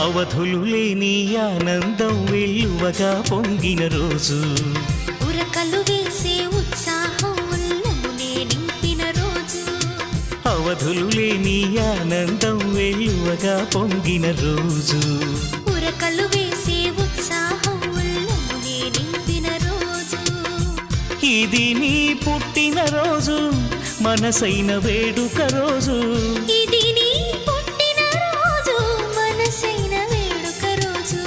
అవధులు లేని ఆనందం వెల్లువగా పొంగిన రోజు, ఉరకలు వేసే ఉత్సాహం ఉల్లమునే నింపిన రోజు, అవధులు లేని ఆనందం వెల్లువగా పొంగిన రోజు, ఉరకలు వేసే ఉత్సాహం ఉల్లమునే నింపిన రోజు. ఇది నీ పుట్టిన రోజు, మనసైన వేడుక రోజు, ఇది నీ పుట్టిన రోజు, మనసైన వేడుక రోజు.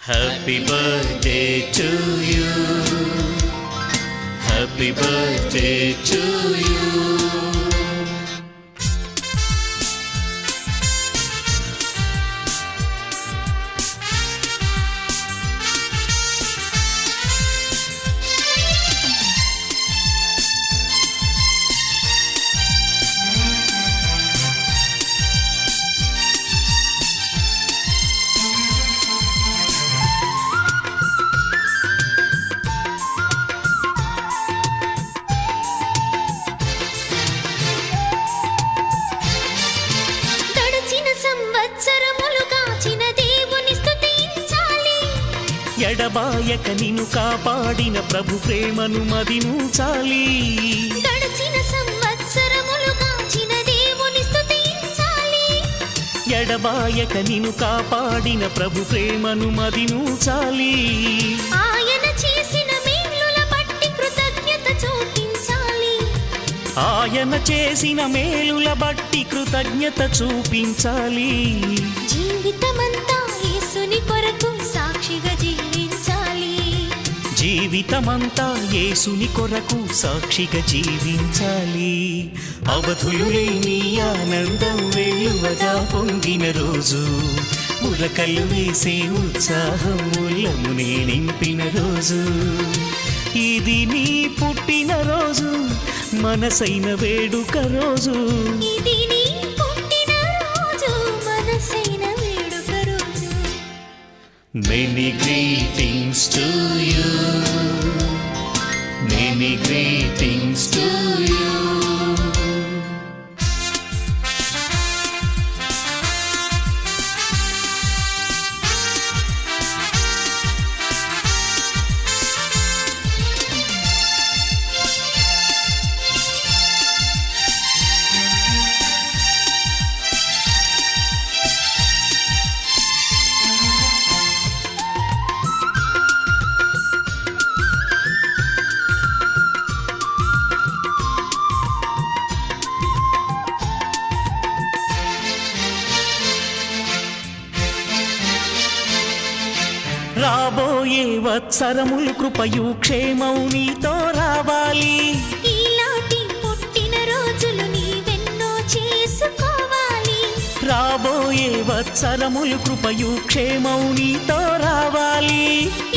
Happy birthday to you, happy birthday to you. ఎడబాయక నిన్ను కాపాడిన ప్రభు ప్రేమను మదించాలి. గడచిన సంవత్సరములు కాచిన దేవుని స్తుతించాలి. ఎడబాయక నిన్ను కాపాడిన ప్రభు ప్రేమను మదించాలి. ఆయన చేసిన మేలుల బట్టి కృతజ్ఞత చూపించాలి. ఆయన చేసిన మేలుల బట్టి కృతజ్ఞత చూపించాలి. జీవితమంతా యేసుని కొరకు సాక్షిగా జీవించాలి. జీవితమంతా యేసుని కొరకు సాక్షిగా జీవించాలి. అవధులు లేని ఆనందం వెల్లువగా పొంగిన రోజు, ఉరకలు వేసే ఉత్సాహం ఉల్లమునే నింపిన రోజు, ఇది నీ పుట్టిన రోజు, మనసైన వేడుక రోజు, ఇది నీ పుట్టిన రోజు, మనసైన వేడుక రోజు. Many greetings to you, many greetings to you. రాబోయే వత్సరములు కృపయు క్షేమం నీతో రావాలి. ఈలాంటి పుట్టిన రోజులు నీవెన్నో చేసుకోవాలి. రాబోయే వత్సరములు కృపయు క్షేమం నీతో రావాలి.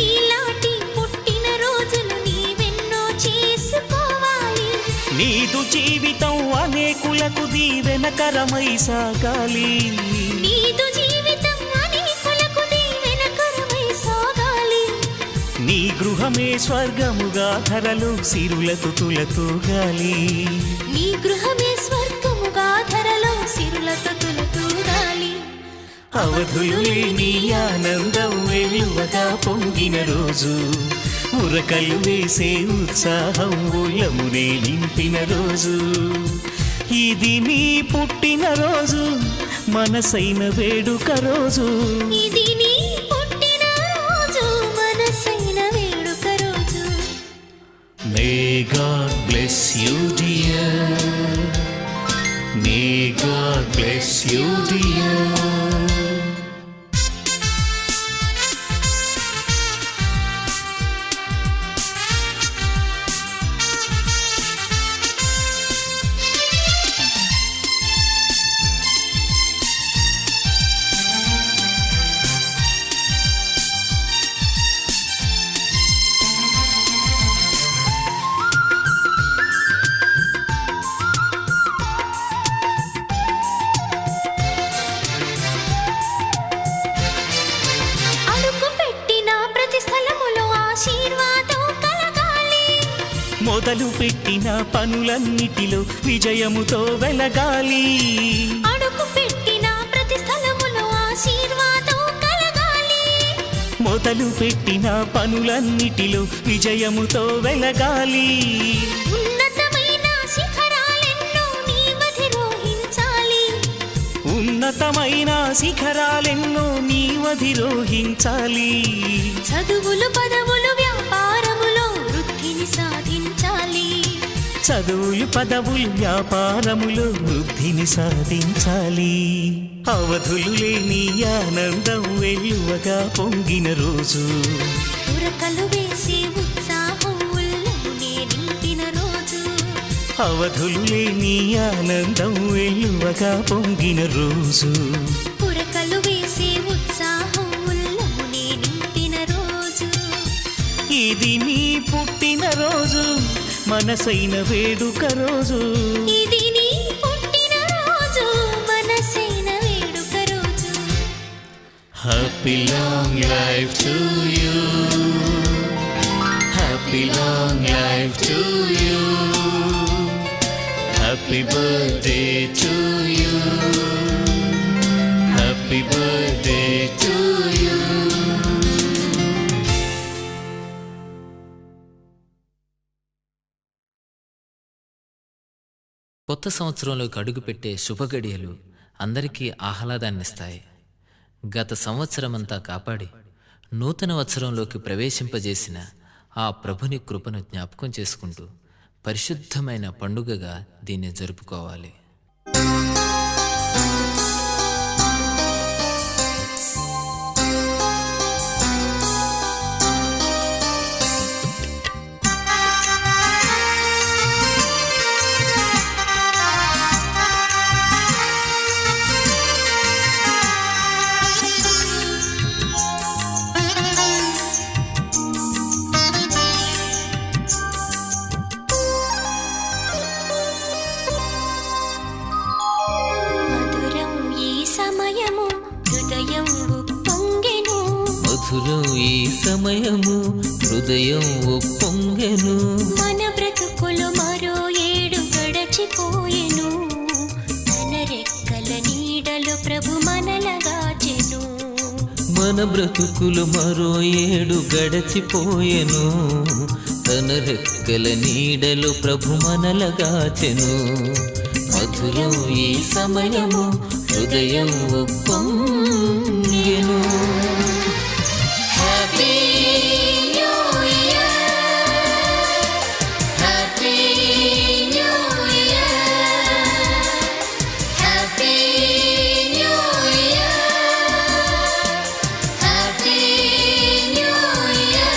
ఈలాంటి పుట్టిన రోజులు నీవెన్నో చేసుకోవాలి. నీదు జీవితం అనేకులకు దీవెనకరమై సాగాలి. నీదు జీవితం అనేకులకు దీవెనకరమై సాగాలి. నీ గృహమే స్వర్గముగా ధరలు సిరులతో తులతూగాలి. నీ గృహమే స్వర్గముగా ధరలో సిరులతో తులతూగాలి. అవధులు లేని ఆనందం వెల్లువగా పొంగిన రోజు, ఉరకలు వేసే ఉత్సాహం ఉల్లమునే నింపిన రోజు, ఇది నీ పుట్టిన రోజు, మనసైన వేడుక రోజు, ఇది నీ పుట్టిన రోజు, మనసైన వేడుక రోజు. May God bless you dear, may God bless you dear. మొదలు పెట్టిన పనులన్నిటిలో విజయముతో వెలగాలి. అడుగు పెట్టిన ప్రతి స్థలములో ఆశీర్వాదం కలగాలి. మొదలు పెట్టిన పనులన్నిటిలో విజయముతో వెలగాలి. ఉన్నతమైన శిఖరాలెన్నో నీవధిరోహించాలి. ఉన్నతమైన శిఖరాలెన్నో నీవధిరోహించాలి. చదువులు పదవులు వ్యాపారములో వృద్ధిని సాధించాలి. చదువులు పదవులు వ్యాపారములో వృద్ధిని సాధించాలి. అవధులు లేని ఆనందం వెల్లువగా పొంగిన రోజు, ఉరకలు వేసి ఉత్సాహం ఉల్లమునే నింపిన రోజు. అవధులు లేని ఆనందం వెల్లువగా పొంగిన రోజు, ఉరకలు వేసి ఉత్సాహం ఉల్లమునే నింపిన రోజు. ఇది నీ పుట్టిన రోజు, మనసైన వేడుక రోజు. ఇది నీ పుట్టిన రోజు, మనసైన వేడుక రోజు. Happy long life to you. Happy long life to you. Happy birthday to you. Happy birthday to you. కొత్త సంవత్సరంలోకి అడుగుపెట్టే శుభగడియలు అందరికీ ఆహ్లాదాన్నిస్తాయి. గత సంవత్సరమంతా కాపాడి నూతన వత్సరంలోకి ప్రవేశింపజేసిన ఆ ప్రభుని కృపను జ్ఞాపకం చేసుకుంటూ పరిశుద్ధమైన పండుగగా దీన్ని జరుపుకోవాలి. మధురం ఈ సమయము హృదయం ఉప్పొంగెను. మన బ్రతుకులు మరో ఏడు గడచిపోయెను. తన రెక్కల నీడలో ప్రభు మనలగాచెను. మన బ్రతుకులు మరో ఏడు గడచిపోయెను. తన రెక్కల నీడలో ప్రభు మనలగాచెను. మధురం ఈ సమయము హృదయం ఉప్పొంగెను. Happy New Year, Happy New Year, Happy New Year, Happy New Year.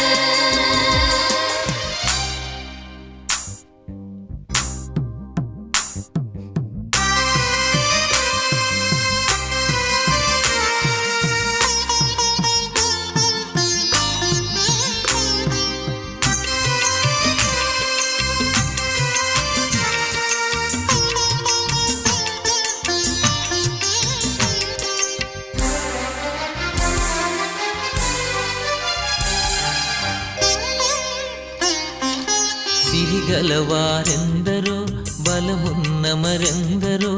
సిరిగలవారెందరో బలమున్న మరెందరో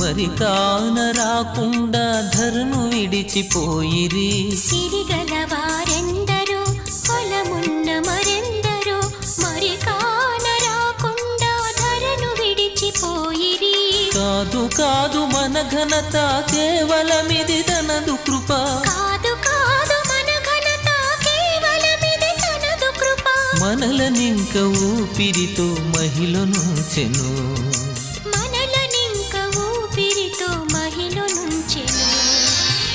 మరి కాన రాకుండా ధరను విడిచిపోయిరి. సిరిగలవారెందరో బలమున్న మరెందరో మరి కాన రాకుండా ధరను విడిచిపోయిరి. కాదు కాదు మన ఘనత కేవలమిది తనదు కృప. కాదు కాదు మన ఘనత కేవలమిది తనదు కృప. మనలనింక ఊపిరితో మహిళనుంచెను. మనలనింక ఊపిరితో మహిళనుంచెను.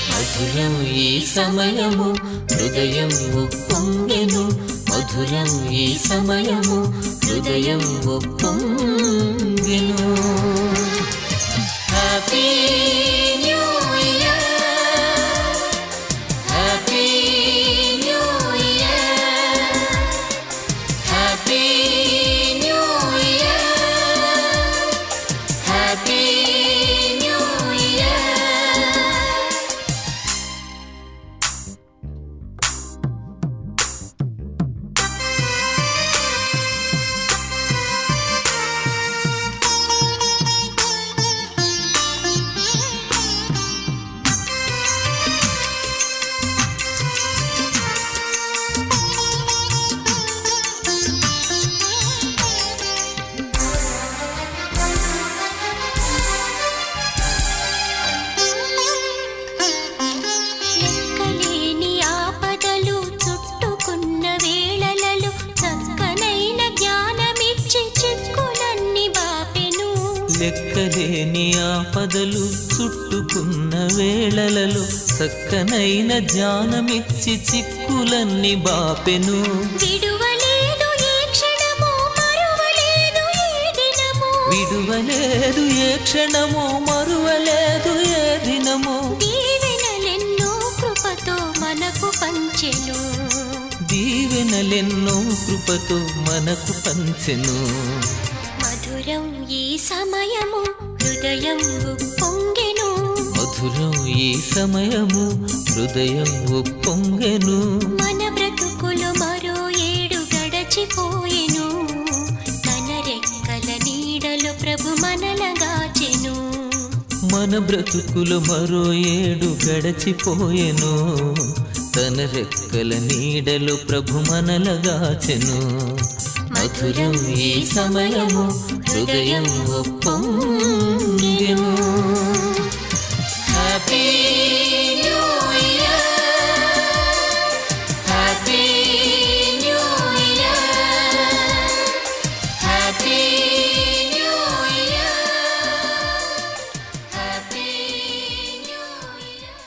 మధురం ఈ సమయము హృదయం ఉప్పొంగెను. మధురం ఈ సమయము హృదయం ఉప్పొంగెను. Happy new year, happy new year, happy new year, happy new year. లెక్కలేని ఆపదలు చుట్టుకున్న వేళలలో చక్కనైన జ్ఞానమిచ్చి చిక్కులన్నీ బాపెను. విడువలేదు ఏ క్షణము మరువలేదు ఏ దినము, విడువలేదు ఏ క్షణము మరువలేదు ఏ దినము. దీవెనలెన్నో కృపతో మనకు పంచెను, దీవెనలెన్నో కృపతో మనకు పంచెను. మధురం ఈ సమయము హృదయం ఉప్పొంగెను, మధురం ఈ సమయము హృదయం ఉప్పొంగెను. మన బ్రతుకులు మరో ఏడు గడచిపోయెను, తన రెక్కల నీడలో ప్రభు మనలగాచెను. మన బ్రతుకులు మరో ఏడు గడచిపోయెను, తన రెక్కల నీడలో ప్రభు మనలగాచెను. మధురం ఈ సమయము హృదయం ఉప్పొంగెను. Happy new year, happy new year, happy new year, happy new year.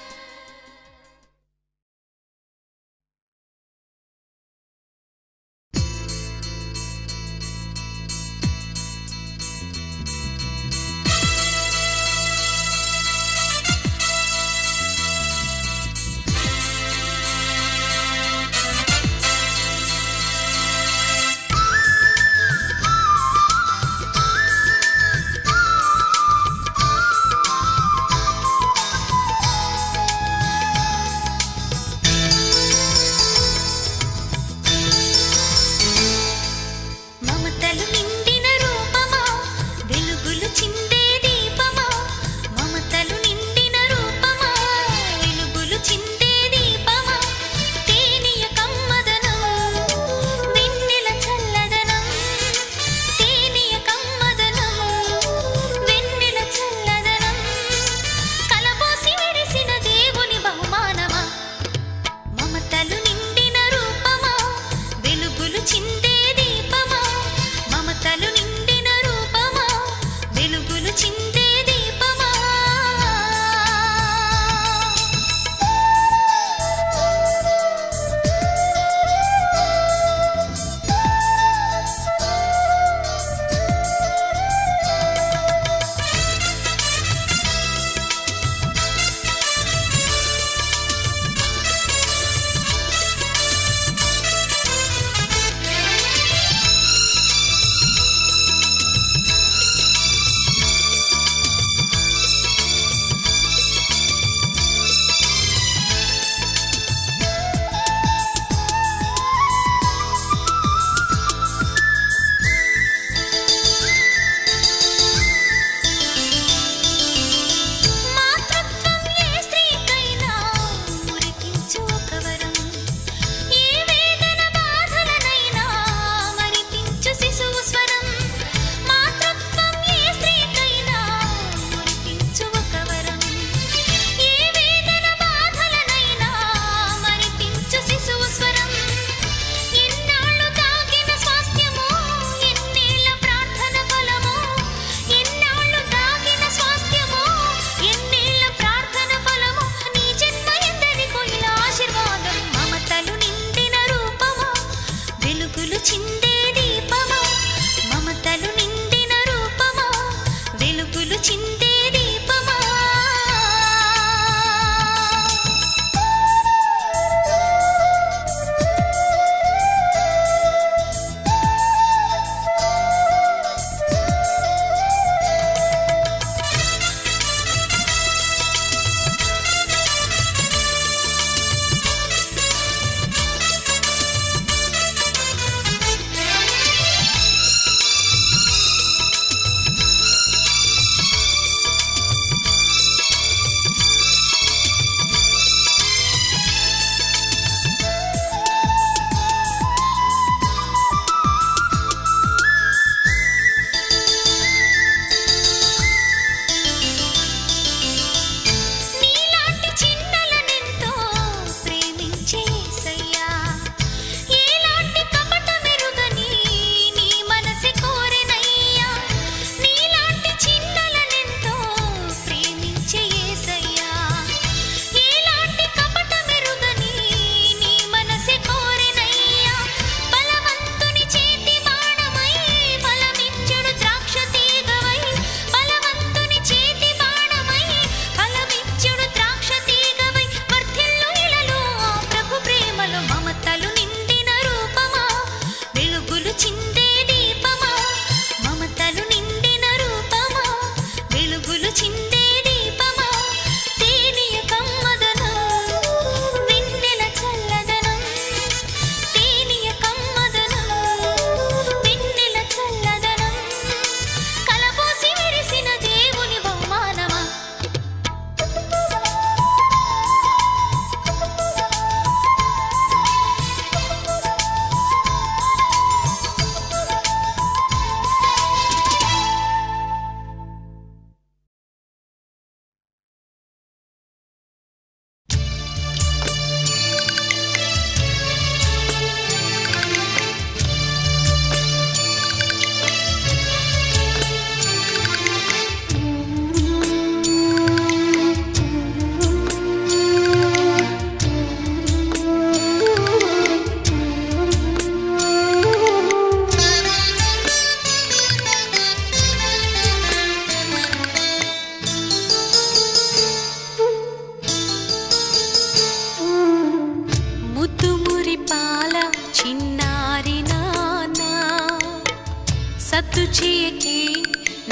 సద్దు చేయకే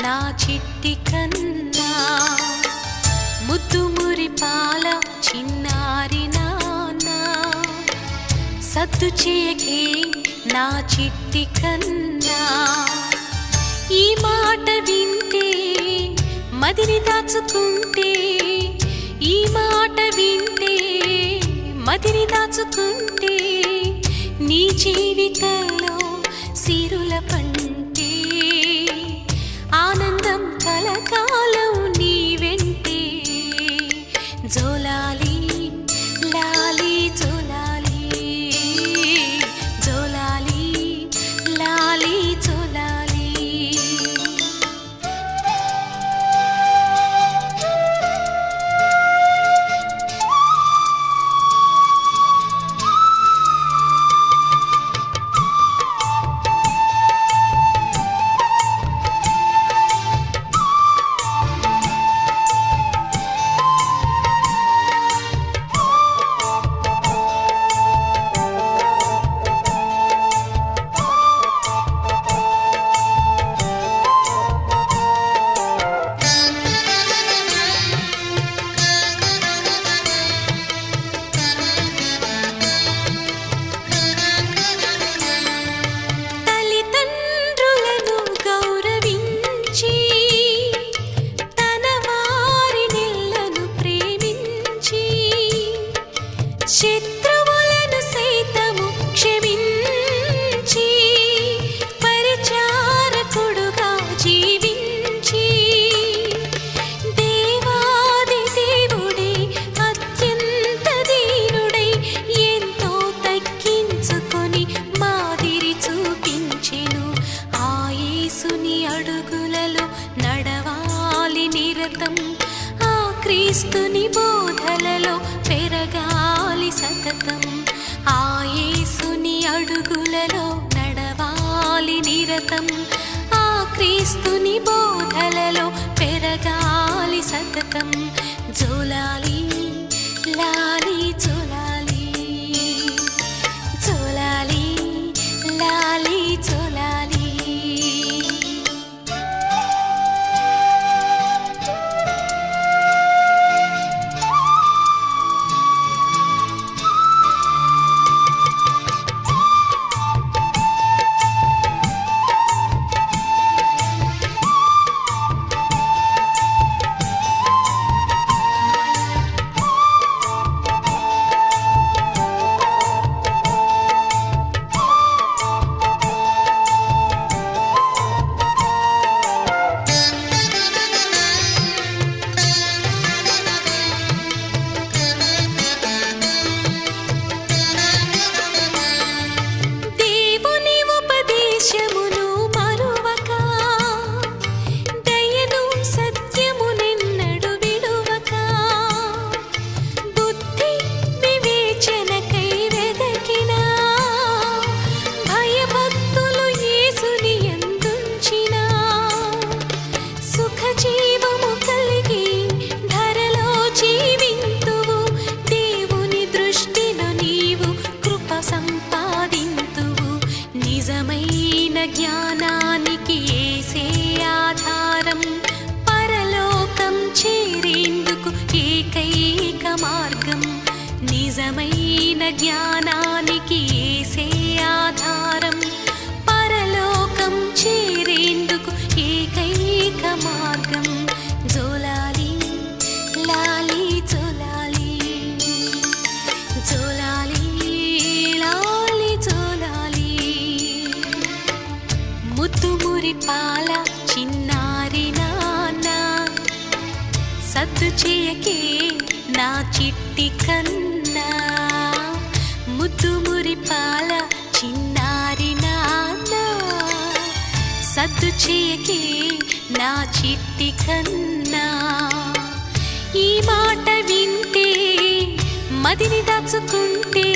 నా చిట్టి కన్నా, ముద్దు మురిపాల చిన్నారి నాన్న. సద్దు చేయకే నా చిట్టి కన్నా, ఈ మాట వింటే మదిని దాచుకుంటే, ఈ మాట వింటే మదిని దాచుకుంటే, నీ జీవితంలో సిరుల పంటే, ఆనందం కలకాలం నీ వెంటే. జోలాలి లాలి జోలాలి, జోలాలి లాలి జోలాలి. శత్రువులను సైతము క్షమించి, పరిచారకుడుగా జీవించి, దేవాది దేవుడే అత్యంత దీనుడై ఎంతో తగ్గించుకొని మాదిరి చూపించెను. ఆ యేసుని అడుగులలో నడవాలి నిరతం, ఆ క్రీస్తుని బోధలలో పెరగాలి సతతం. ఆ యేసుని అడుగులలో నడవాలి నిరతం, ఆ క్రీస్తుని బోధలలో పెరగాలి సతతం. జోలాలి లాలి జోలాలి, జోలాలి లాలి జోలాలి. జ్ఞానానికి యేసే ఆధారం, పరలోకం చేరేందుకు ఏకైక మార్గం. నిజమైన జ్ఞానానికి యేసే ఆధారం, పరలోకం చేరేందుకు ఏకైక మార్గం. జోలాలి లాలి జోలాలి, జోలాలి లాలి జోలాలి. ముద్దు మురిపాల చిన్నారి నాన్న, సద్దు చేయకే నా చిట్టి కన్నా. ముద్దు మురిపాల చిన్నారి నాన్న, సద్దు చేయకే నా చిట్టి కన్నా. ఈ మాట వింటే మదిని దాచుకుంటే,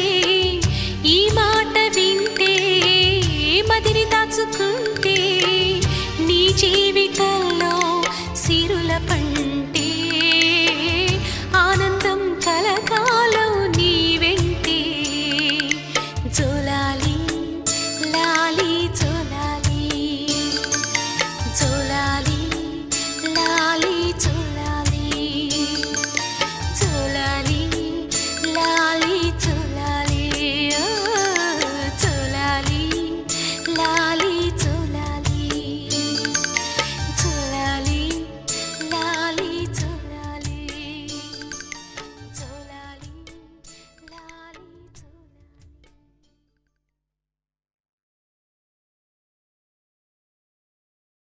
ఈ మాట వింటే మదిని దాచుకుంటే, నీ జీవితంలో సిరుల పంటే, ఆనందం కలకాలం నీ వెంటే. జోలాలి లాలి జోలాలి,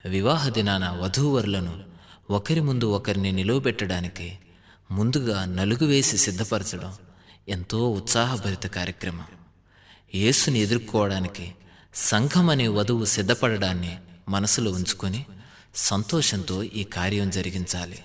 వివాహ దినాన వధూవరులను ఒకరి ముందు ఒకరిని నిలువబెట్టడానికి ముందుగా నలుగు వేసి సిద్ధపరచడం ఎంతో ఉత్సాహభరిత కార్యక్రమం. యేసుని ఎదుర్కోవడానికి సంఘం అనే వధువు సిద్ధపడడాన్ని మనసులో ఉంచుకొని సంతోషంతో ఈ కార్యం జరిగించాలి.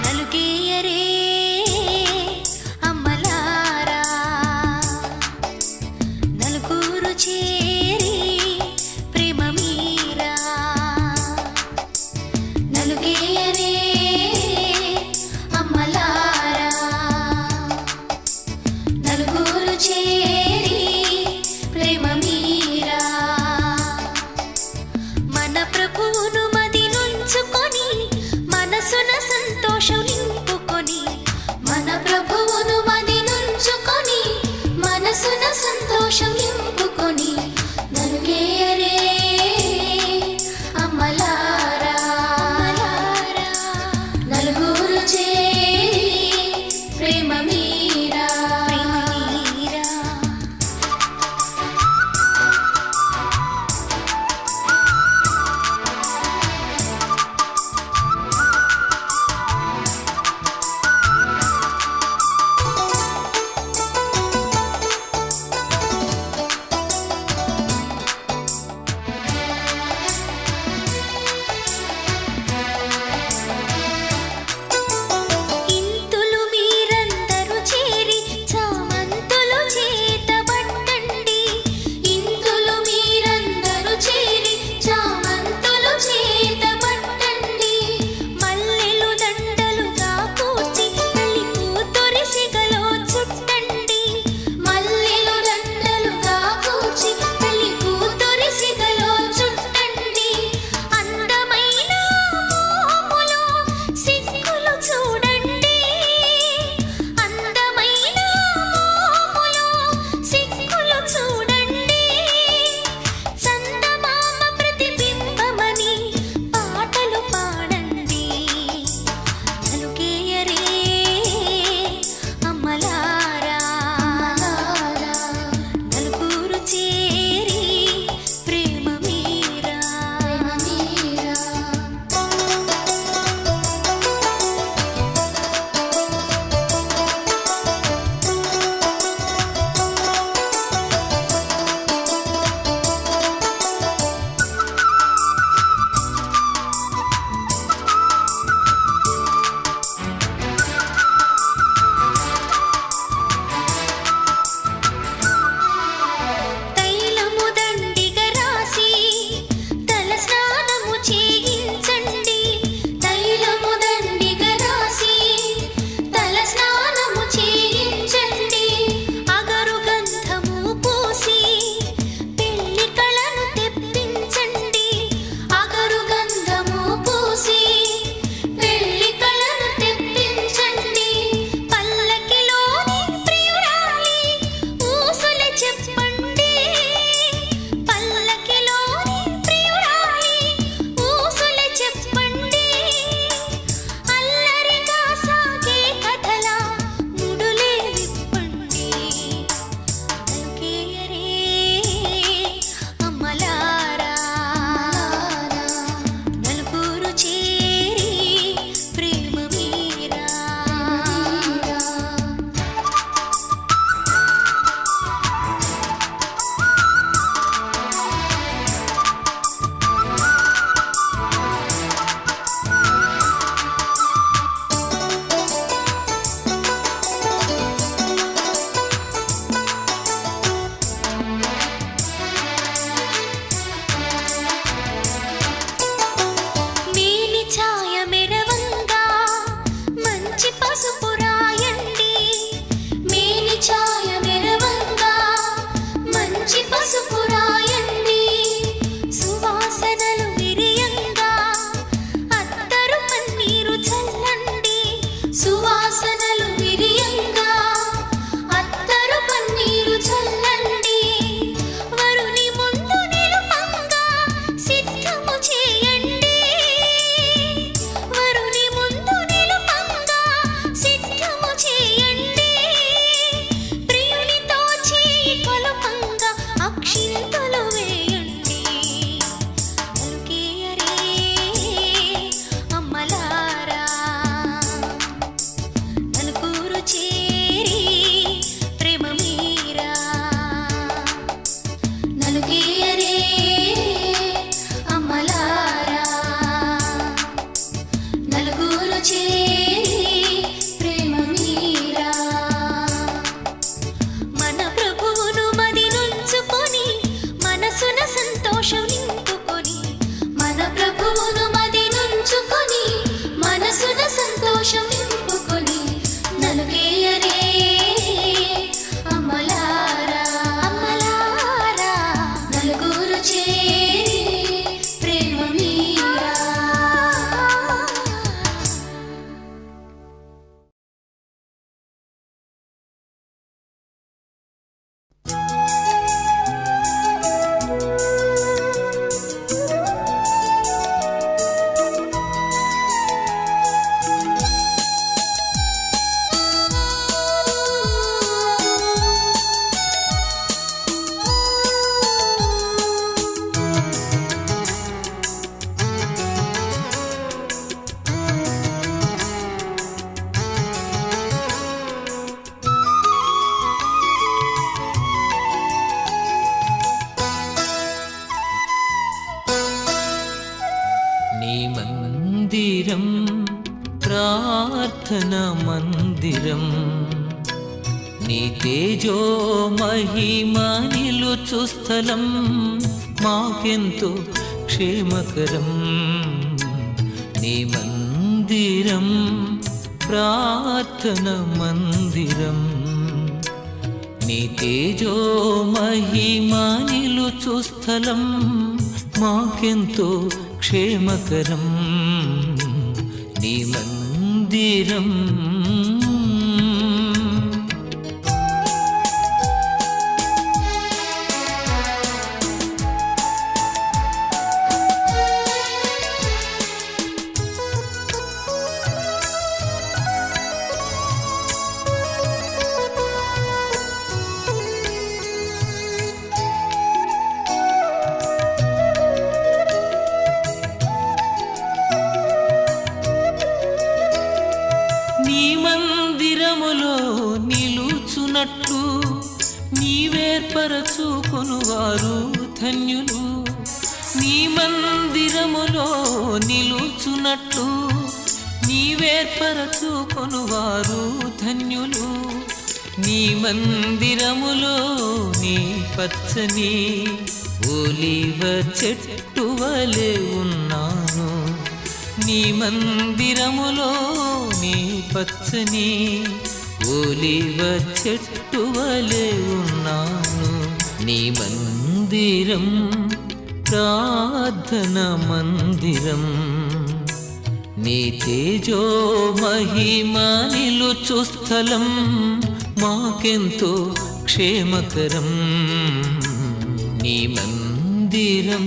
నలుగేయరే అమ్మలారా, ప్రార్థన మందిరం నీ తేజో మహిమ నిలుచు స్థలం మాకెంతో క్షేమకరం నీ మందిరం ప్రార్థన మందిరం నీ తేజో మహిమ నిలుచు స్థలం మాకెంతో క్షేమకరం నీ మందిరం నిలుచున్నట్లు నీవేర్పరచుకొనువారు ధన్యులు నీ మందిరములో నిలుచున్నట్లు నీవేర్పరచుకొనువారు ధన్యులు నీ మందిరములో నీ పచ్చని ఒలీవ చెట్టు వలె ఉన్నాను నీ మందిరములో నీ పచ్చని ఒలీవ చెట్టు వలె ఉన్నాను నీ మందిరం ప్రార్థన మందిరం నీ తేజో మహిమ నిలుచు స్థలం మాకెంతో క్షేమకరం నీ మందిరం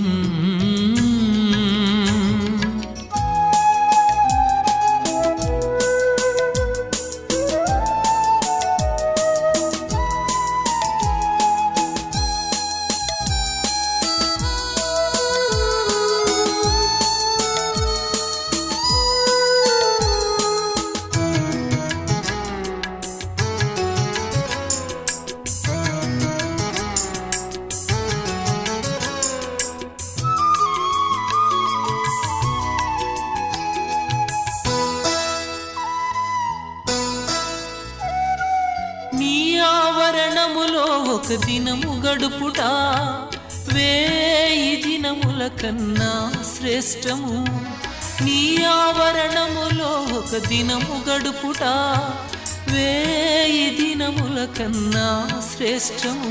ఒక దినము గడుపుట 1000 దినముల కన్నా శ్రేష్టము నీ ఆవరణములో ఒక దినము గడుపుట 1000 దినముల కన్నా శ్రేష్టము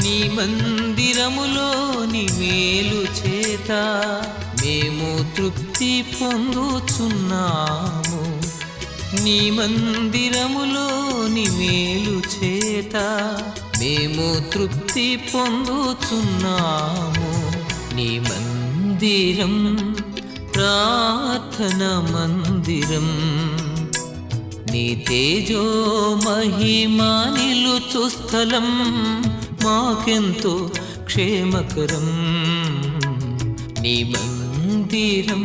నీ మందిరములో నీ మేలు చేత మేము తృప్తి పొందుచున్నాము నీ మందిరములో నీ మేలు చేత మేము తృప్తి పొందుచున్నాము నీ మందిరం ప్రార్థన మందిరం నీ తేజో మహిమ నిలుచు స్థలం మాకెంతో క్షేమకరం నీ మందిరం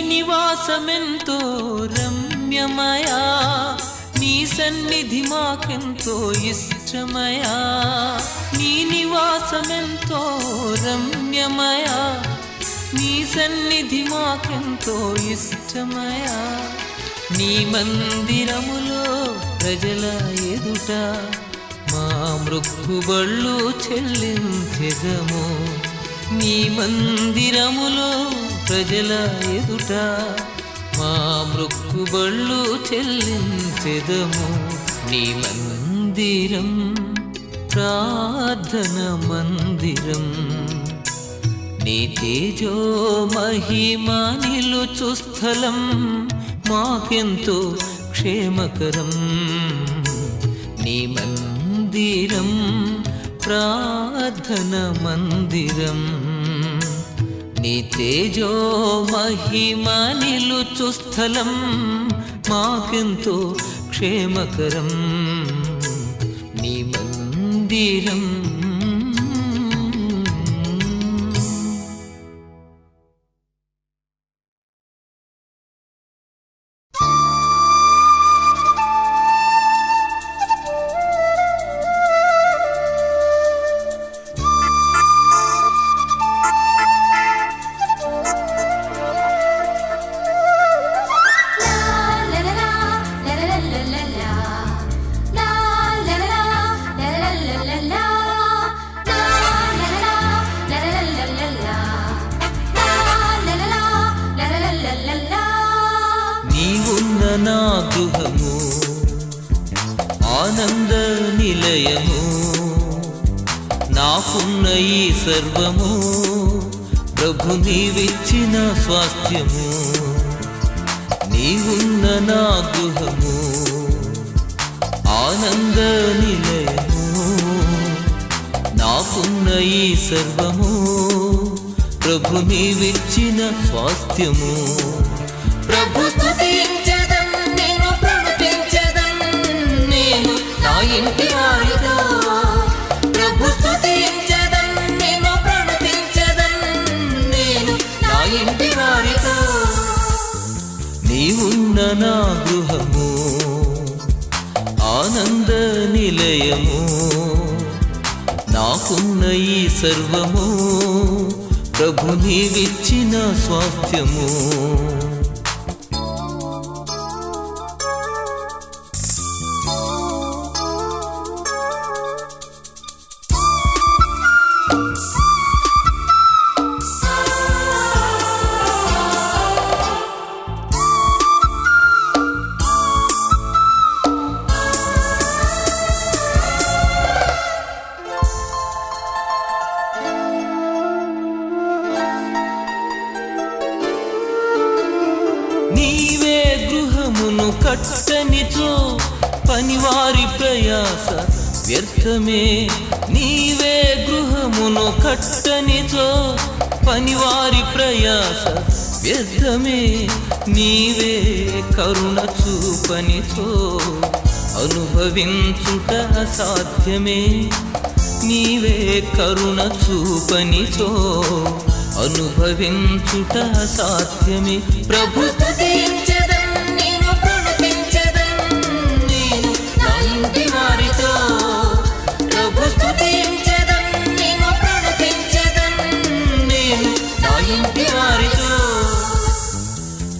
నివాసమెంతో రమ్యమయా నీ సన్నిధి మాకెంతో ఇష్టమయా నీ నివాసమెంతో రమ్యమయా నీ సన్నిధి మాకెంతో ఇష్టమయా నీ మందిరములో ప్రజల ఎదుట మా మృక్కుబళ్ళు చెల్లించెదము నీ మందిరములో ప్రజల ఎదుట మా మృక్కుబళ్ళు చెల్లించెదము నీ మందిరం ప్రార్థన మందిరం నీ తేజో మహిమ నిలుచు స్థలం మాకెంతో క్షేమకరం నీ మందిరం ప్రార్థన మందిరం నీ తేజో మహిమ నిలుచు స్థలం మాకెంతో క్షేమకరం నీ మందిరం. నీవున్న నా గృహము ఆనంద నిలయము, నాకున్న ఈ సర్వము ప్రభు నీవిచ్చిన స్వాస్థ్యము. నీవున్న నా గృహము ఆనంద నిలయము, నాకున్న ఈ సర్వము ప్రభు నీవిచ్చిన స్వాస్థ్యము. ప్రభు స్తుతించెదం, నేను ప్రణుతించెదం, నేను నా ఇంటి వారితో. ప్రభు స్తుతించెదం, నేను ప్రణుతించెదం, నేను నా ఇంటి వారితో. నీవున్న నా గృహము ఆనంద నిలయము, నాకున్న ఈ సర్వము ప్రభు నీవిచ్చిన స్వాస్థ్యము. నీవే గృహమును కట్టనిచో పనివారి ప్రయాస వ్యర్థమే. నీవే గృహమును కట్టనిచో పనివారి ప్రయాస వ్యర్థమే. నీవే కరుణ చూపనిచో అనుభవించుట అసాధ్యమే. నీవే కరుణ చూపనిచో అనుభవించుట అసాధ్యమే. ప్రభు స్తుతించెదం, నేను ప్రణుతించెదం, నేను నా ఇంటి వారితో. ప్రభు స్తుతించెదం, నేను ప్రణుతించెదం, నేను నా ఇంటి వారితో.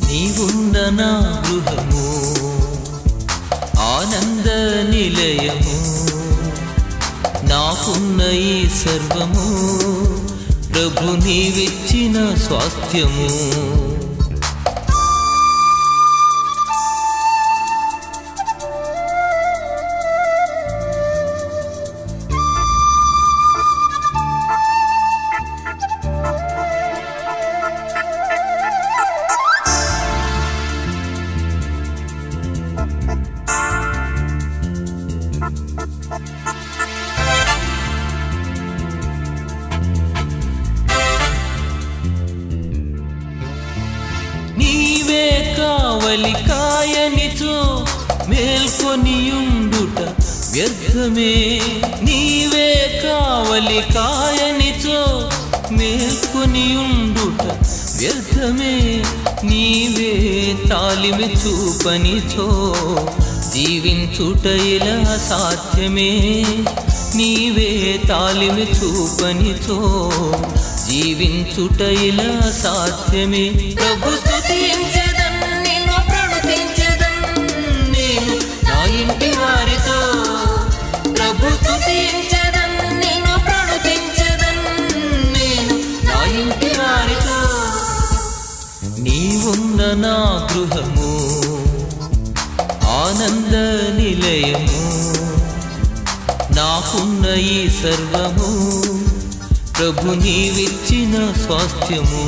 నీవున్న నా గృహము ఆనంద నిలయము, నాకున్న ఈ సర్వము ప్రభు నీవిచ్చిన స్వాస్థ్యము. నీవే కావలి కాయనిచో మేల్కొనియుండుట వ్యర్థమే. నీవే కావలి కాయనిచో మేల్కొనియుండుట వ్యర్థమే. నీవే తాలిమి చూపనిచో జీవించుట ఇలా సాధ్యమే. నీవే తాలిమి చూపనిచో జీవించుట ఇలా సాధ్యమే. ప్రభు స్తుతించెదం, నేను ప్రణుతించెదం, నేను నా ఇంటి వారితో. ప్రభు స్తుతించెదం, నేను ప్రణుతించెదం, నేను నా ఇంటి వారితో. నీవున్న నా గృహము ఆనంద నిలయము, నాకున్న ఈ సర్వము ప్రభు నీవిచ్చిన స్వాస్థ్యము.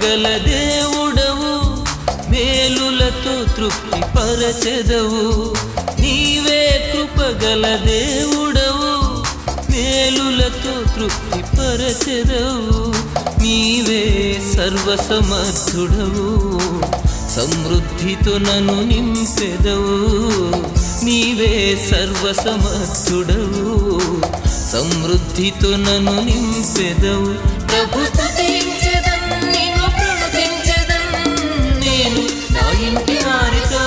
కృపగల దేవుడవు, మేలులతో తృప్తి పరచెదవు. నీవే కృపగల దేవుడవు, మేలులతో తృప్తి పరచెదవు. నీవే సర్వసమర్థుడవు, సమృద్ధితో నన్ను నింపెదవు. నీవే సర్వసమర్థుడవు, సమృద్ధితో నన్ను నింపెదవు. ప్రభు స్తుతించెదం, నిన్ను ప్రణుతించెదం నేను నా ఇంటి వారితో.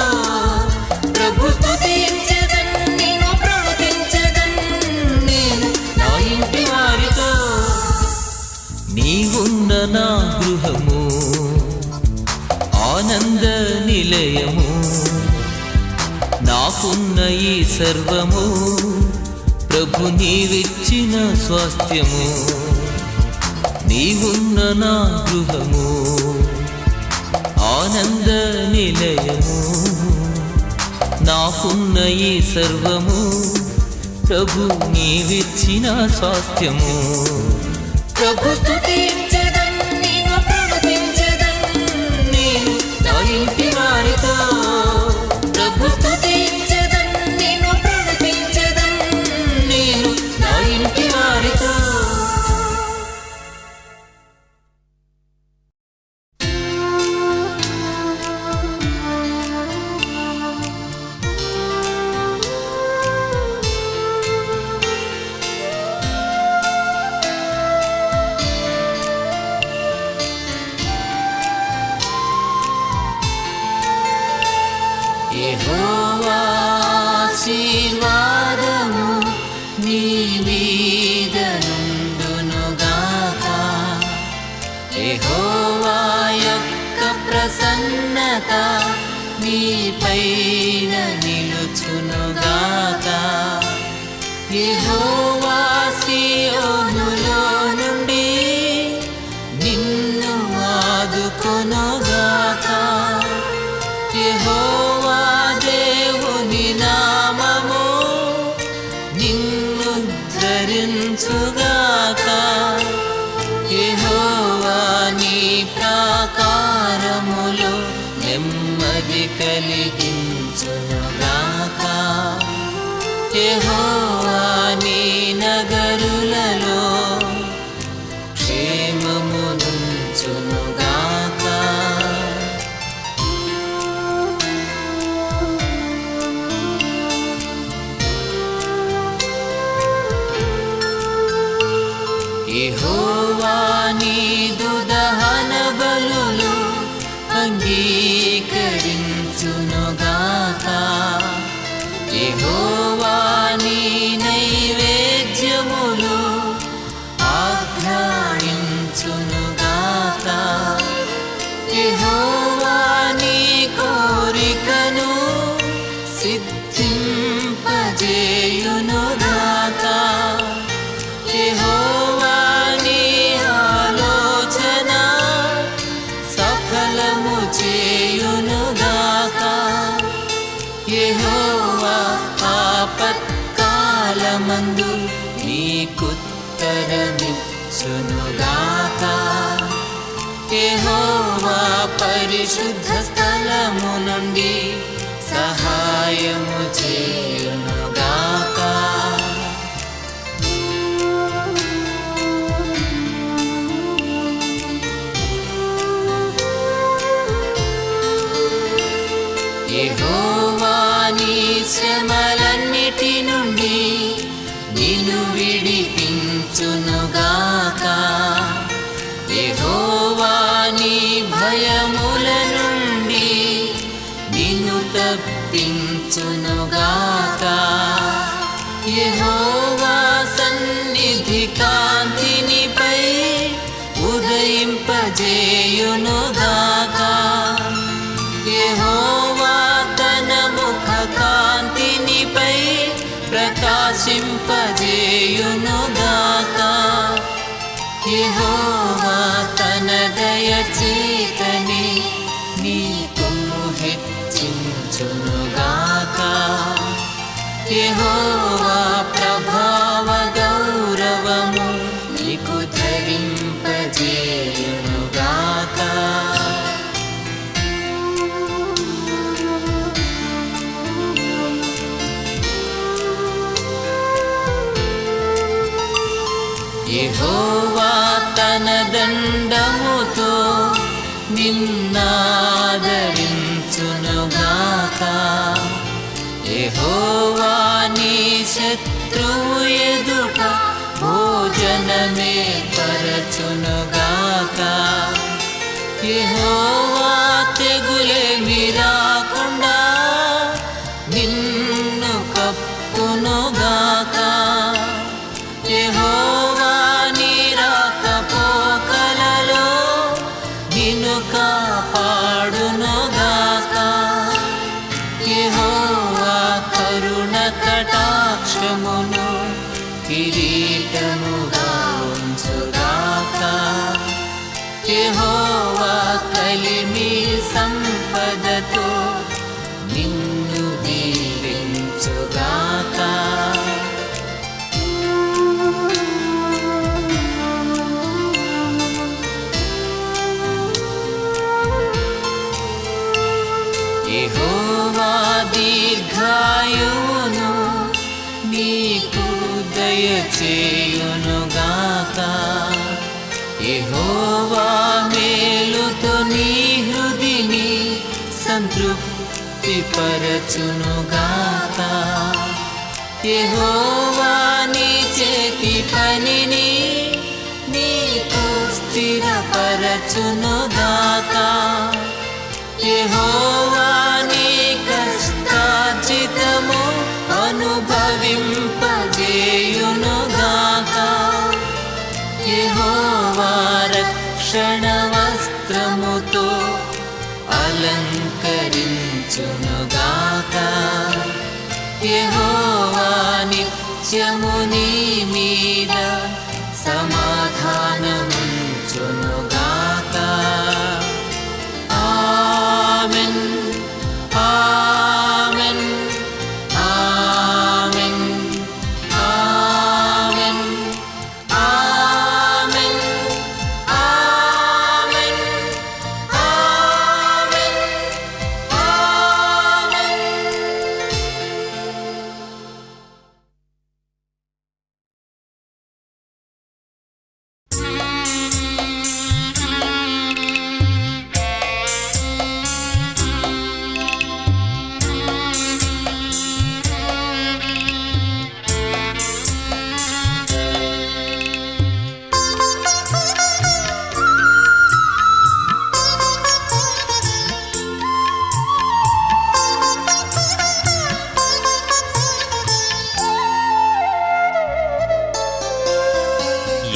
ప్రభు స్తుతించెదం, నిన్ను ప్రణుతించెదం నేను నా ఇంటి వారితో. నీవున్న నా గృహము ఆనంద నిలయము, నాకున్న ఈ సర్వము ప్రభు నీవిచ్చిన స్వాస్థ్యము. నీవున్న నా గృహము ఆనంద నిలయము, నాకున్న ఈ సర్వము ప్రభు నీవిచ్చిన స్వాస్థ్యము. ప్రభు స్తుతించెదం, నిన్ను ప్రణుతించెదం నేను నా ఇంటి వారితో. ప్రభు స్తుతించెదం, నిన్ను ప్రణుతించెదం నేను నా ఇంటి వారితో. యెహోవా ఆశీర్వాదము నీ మీద నుండునుగాక. యెహోవా యొక్క ప్రసన్నత నీపైన నిలుచునుగాక. యెహోవా సీయోనులో నుండి నిన్ను ఆదుకొనుగాక. యెహోవా దేవుని నామము నిన్ను ధరించుగాక. యెహోవా నీ ప్రాకారములో నెమ్మది కలిగించునుగాక. యెహోవా నీ నగరులలో క్షేమమునుంచునుగాక. యెహోవా నీదు దహన బలులు అంగీకరించునుగాక. యెహోవా నీ నైవేద్యములు ఆఘ్రాణించునుగాక. యెహోవా నీ కోరికను సిద్ధింపజేయునుగాక. యెహోవా నీ ఆలోచన సఫలము చేయునుగాక. యెహోవా ఆపత్కాలమందు నీకుత్తరమిచ్చునుగాక. యెహోవా పరిశుద్ధ స్థలము నుండి సహాయము చేయునుగాక. యెహోవా నీ శ్రమలన్నిటి నుండి నిన్ను విడిపించునుగాక. యెహోవా నీ భయముల నుండి నిన్ను తప్పించునుగాక. యెహోవా సన్నిధి కాంతినిపై ఉదయింపజేయునుగాక. యెహోవా తన ముఖ కాంతినిపై ప్రకాశింపజేయునుగాక. యెహోవా తన దయచేతని నీ కొమ్ము హెచ్చించునుగాక. యెహోవా ప్రభావ గౌరవము నీకు ధరింపజేయునుగాక. యెహోవా తన దండముతో నిన్నాదరించునుగాక. యెహోవా నీ శత్రువు ఎదుట భోజనమే పరచునుగాక. యెహోవా తెగులేమి రాకుండా నిన్ను కప్పునుగాక. యెహోవా నీ రాకపోకలలో నిన్ను కాపాడునుగాక. యెహోవా కరుణ కటాక్షమును కిరీటముగా ఉంచుగాక. యెహోవా కలిమి సంపదతో నిన్ను దీవించుగాక. యెహోవా దీర్ఘాయువును నీకు దయచేయునుగాక. యెహోవా మేలుతో నీ హృదిని సంతృప్తి పరచునుగాక. యెహోవా నీ చేతి పనిని నీకు స్థిరపరచునుగాక. యెహోవా నీ కష్టార్జితము అనుభవింపజేయునుగాక. యెహోవా రక్షణ వస్త్రముతో అలంకరించునుగాక. యెహోవా నిత్యము నీ మీద సమాధానముంచునుగాక. ఆమెన్, ఆమెన్, ఆమెన్, ఆమెన్, ఆమెన్, ఆమెన్, ఆమెన్, ఆమెన్.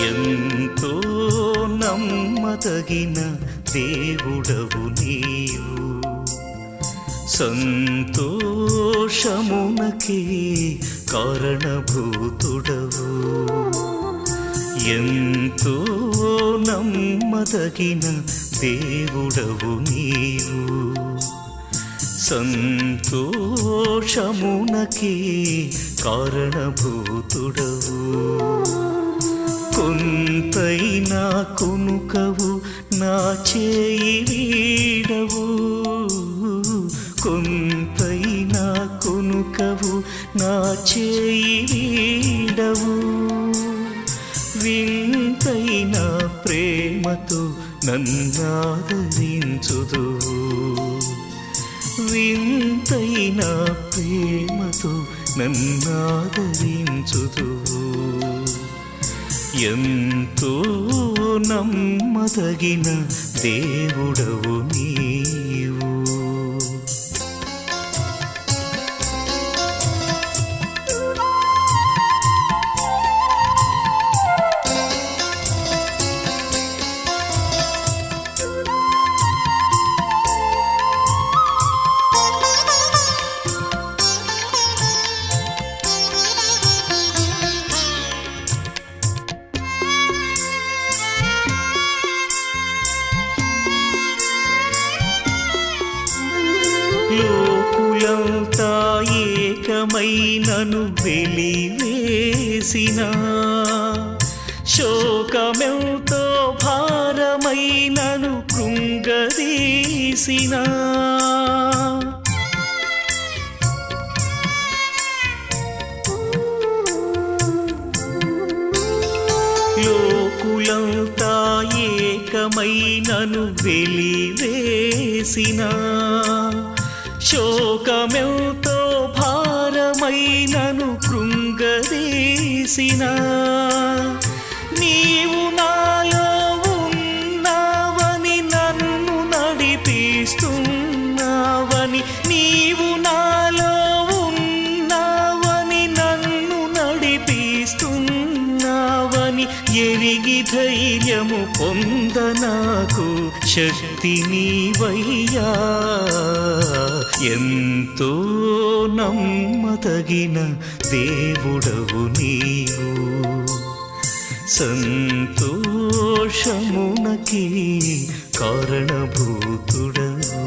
ఎంతో నమ్మదగిన దేవుడవు నీవు, సంతోషమునకే కారణభూతుడవు. ఎంతో నమ్మదగిన దేవుడవు నీవు, సంతోషమునకే కారణభూతుడవు. కొంతైనా కునుకవు నా చేయి వీడవు, కొంతైనా కునుకవు నా చేయి వీడవు. వింతైన ప్రేమతో నన్నాదరించుదువు, వింతైన ప్రేమతో నన్నాదరించుదువు. ఎంతో నమ్మదగిన దేవుడవు నీవు. లోకులంతా ఏకమైనను వెలివేసిన, శోకమెంతో భారమైనను కృంగదీసిన, జనులంతా ఏకమై నన్ను వెలివేసిన శోకమెంతో భారమై నన్ను కృంగదీసిన నీవు నాలో ఉన్నావని నన్ను నడిపిస్తున్నావని నీవు నాలో ఉన్నావని నన్ను నడిపిస్తున్నావని ఎరిగి ధైర్యము పొంద నాకు శక్తి నీవయ్యా ఎంతో నమ్మదగిన దేవుడవు నీవు సంతోషమునకి కారణభూతుడవు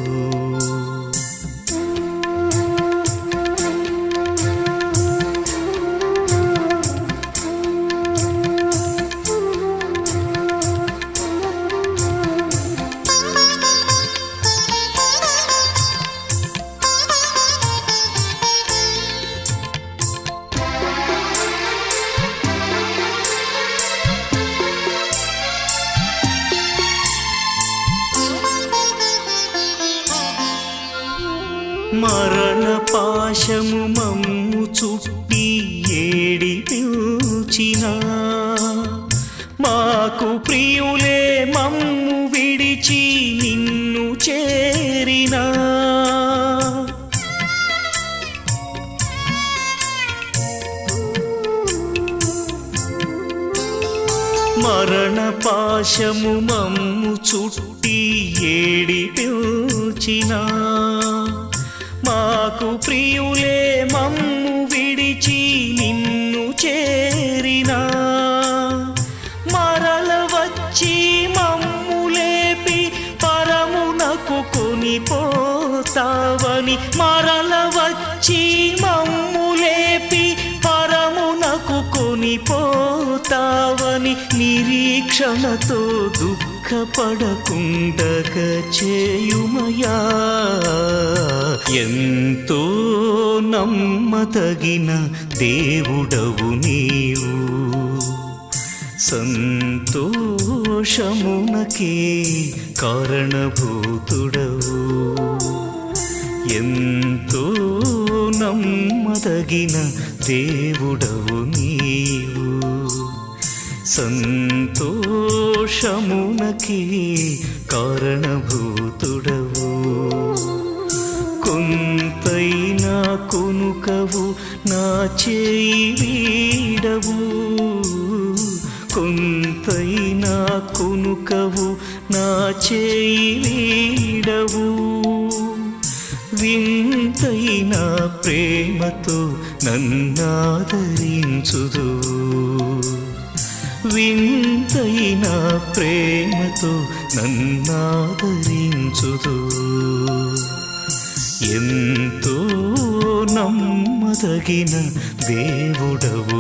మరణ పాశము మమ్ము చుట్టి ఏడిపించిన మాకు ప్రియులే మమ్ము విడిచి నిన్ను చేరినా మరణ పాశము మమ్ము చుట్టి ఏడిపించిన మాకు ప్రియులే మమ్ము విడిచి నిన్ను చేరినా మరల వచ్చి మమ్ము లేపి పరమునకు కొనిపోతావని మరల వచ్చి మమ్ము లేపి పరమునకు కొనిపోతావని నిరీక్షణతో దుఃఖపడకుండగ చేయుమయా ఎంతో నమ్మదగిన దేవుడవు నీవు సంతోషమునకే కారణభూతుడవు ఎంతో నమ్మదగిన దేవుడవు నీవు సంతోషమునకి కారణభూతుడవు కొంతైనా కొనుకవు నా చేయి వీడవు కొంతైనా కొనుకవు నా చేయి వీడవు వింతైన ప్రేమతో నన్నాదరించుదు వింతైన ప్రేమతో నన్నాదరించుదు ఎంతో నమ్మదగిన దేవుడవు